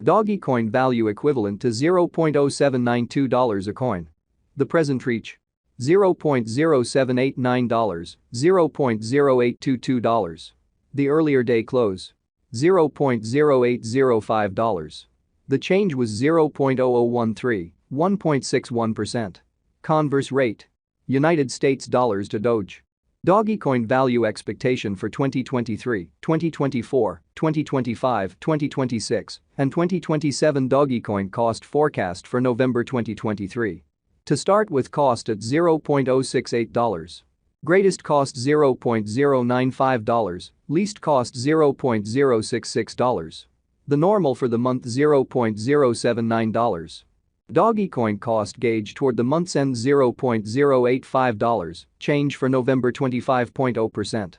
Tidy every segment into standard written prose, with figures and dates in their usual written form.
Dogecoin value equivalent to $0.0792 a coin. The present reach: $0.0789, $0.0822. The earlier day close: $0.0805. The change was 0.0013, 1.61%. Converse rate: United States dollars to Doge. Dogecoin value expectation for 2023, 2024, 2025, 2026, and 2027. Dogecoin cost forecast for November 2023. To start with, cost at $0.068. Greatest cost $0.095, least cost $0.066. The normal for the month $0.079. Dogecoin cost gauge toward the month's end $0.085, change for November 25.0%.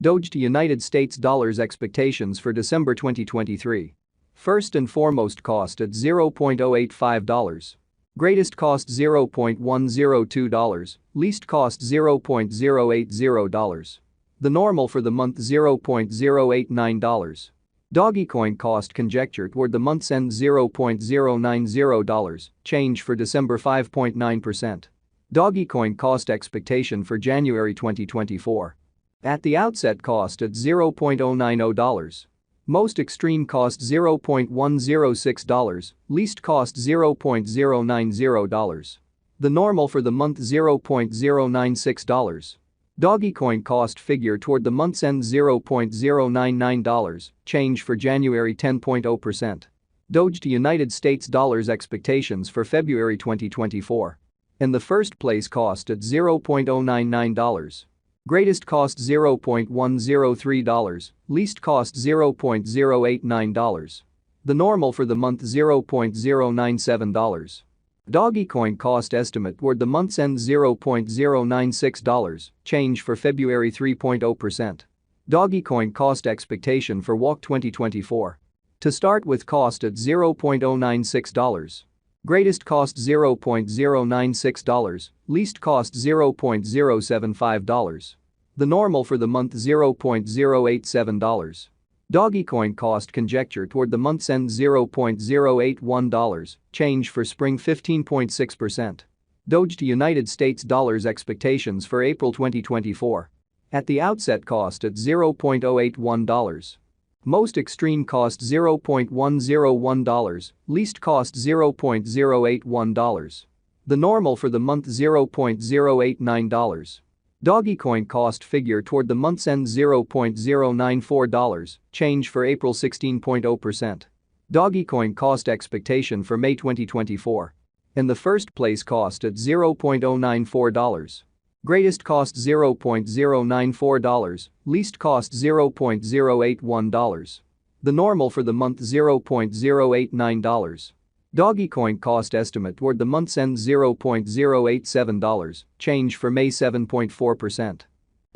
Doge to United States dollars expectations for December 2023. First and foremost, cost at $0.085. Greatest cost $0.102, least cost $0.080. The normal for the month $0.089. Dogecoin cost conjecture toward the month's end $0.090, change for December 5.9%. Dogecoin cost expectation for January 2024. At the outset, cost at $0.090. Most extreme cost $0.106, least cost $0.090. The normal for the month $0.096. Dogecoin cost figure toward the month's end $0.099, change for January 10.0%. Doge to United States dollars expectations for February 2024. In the first place, cost at $0.099. Greatest cost $0.103, least cost $0.089. The normal for the month $0.097. Dogecoin cost estimate toward the month's end $0.096, change for February 3.0%. Dogecoin cost expectation for WOC 2024. To start with, cost at $0.096. Greatest cost $0.096, least cost $0.075. The normal for the month $0.087. Dogecoin cost conjecture toward the month's end $0.081, change for spring 15.6%. Doge to United States dollars expectations for April 2024. At the outset, cost at $0.081. Most extreme cost $0.101, least cost $0.081. The normal for the month $0.089. Dogecoin cost figure toward the month's end $0.094, change for April 16.0%. Dogecoin cost expectation for May 2024. In the first place, cost at $0.094. Greatest cost $0.094, least cost $0.081. The normal for the month $0.089. Dogecoin cost estimate toward the month's end $0.087, change for May 7.4%.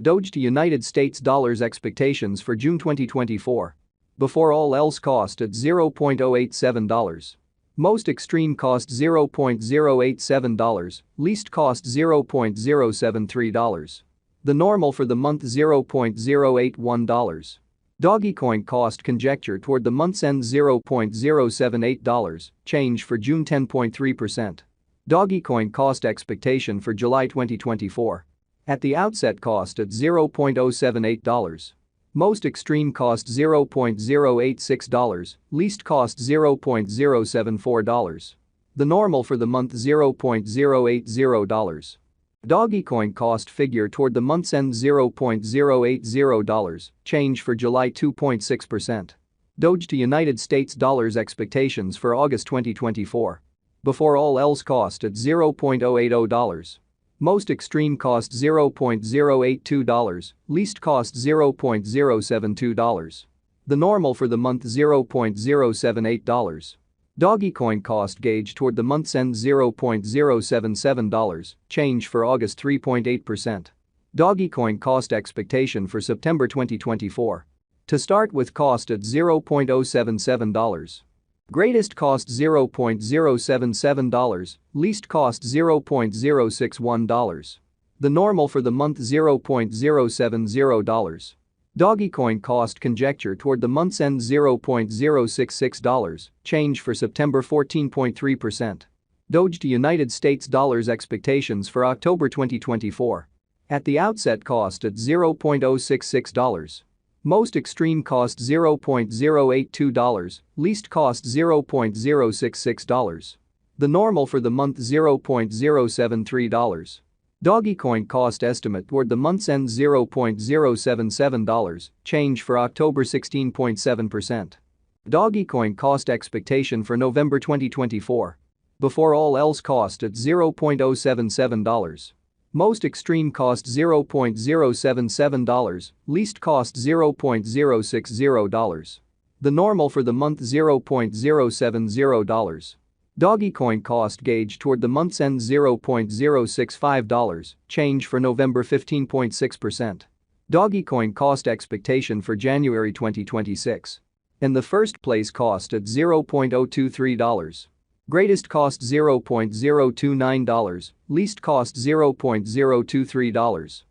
Doge to United States dollars expectations for June 2024. Before all else, cost at $0.087. Most extreme cost $0.087, least cost $0.073. The normal for the month $0.081. Dogecoin cost conjecture toward the month's end $0.078, change for June 10.3%. Dogecoin cost expectation for July 2024. At the outset, cost at $0.078. Most extreme cost $0.086, least cost $0.074. The normal for the month $0.080. Dogecoin cost figure toward the month's end $0.080, change for July 2.6%. Doge to United States dollars expectations for August 2024. Before all else, cost at $0.080. Most extreme cost $0.082, least cost $0.072. The normal for the month $0.078. Dogecoin cost gauge toward the month's end $0.077, change for August 3.8%. Dogecoin cost expectation for September 2024. To start with, cost at $0.077. Greatest cost $0.077, least cost $0.061. The normal for the month $0.070. Dogecoin cost conjecture toward the month's end $0.066, change for September 14.3%. Doge to United States dollars expectations for October 2024. At the outset cost at $0.066. Most extreme cost $0.082, least cost $0.066. The normal for the month $0.073. Dogecoin cost estimate toward the month's end $0.077, change for October 16.7%. Dogecoin cost expectation for November 2024. Before all else cost at $0.077. Most extreme cost $0.077, least cost $0.060. The normal for the month $0.070. Dogecoin cost gauge toward the month's end $0.065, change for November 15.6%. Dogecoin cost expectation for January 2026. In the first place cost at $0.023. Greatest cost $0.029, least cost $0.023.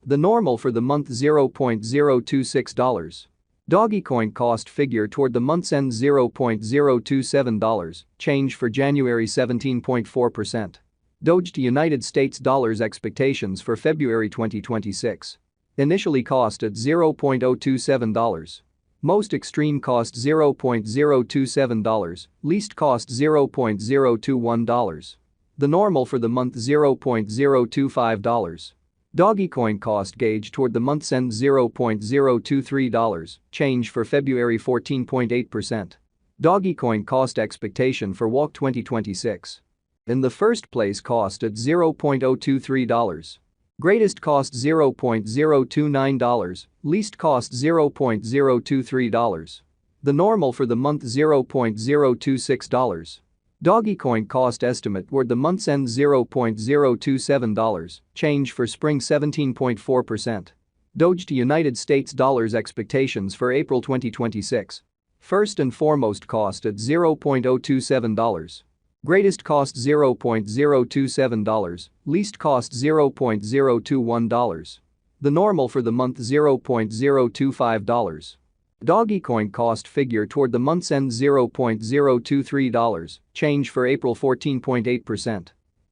The normal for the month $0.026. Dogecoin cost figure toward the month's end $0.027, change for January 17.4%. Doge to United States dollars expectations for February 2026. Initially cost at $0.027. Most extreme cost $0.027, least cost $0.021. The normal for the month $0.025. Dogecoin cost gauge toward the month's end $0.023, change for February 14.8%. Dogecoin cost expectation for WAC 2026. In the first place cost at $0.023. Greatest cost $0.029, least cost $0.023. The normal for the month $0.026. Dogecoin cost estimate toward the month's end $0.027, change for spring 17.4%. Doge to United States dollars expectations for April 2026. First and foremost cost at $0.027. Greatest cost $0.027, least cost $0.021. The normal for the month $0.025. Dogecoin cost figure toward the month's end $0.023, change for April 14.8%.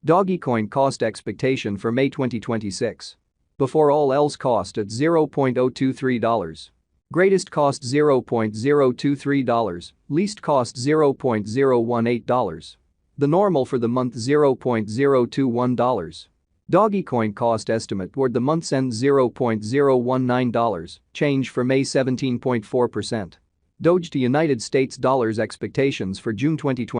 Dogecoin cost expectation for May 2026. Before all else cost at $0.023. Greatest cost $0.023, least cost $0.018. The normal for the month $0.021. Dogecoin cost estimate toward the month's end $0.019, change for May 17.4%. Doge to United States dollars expectations for June 2020.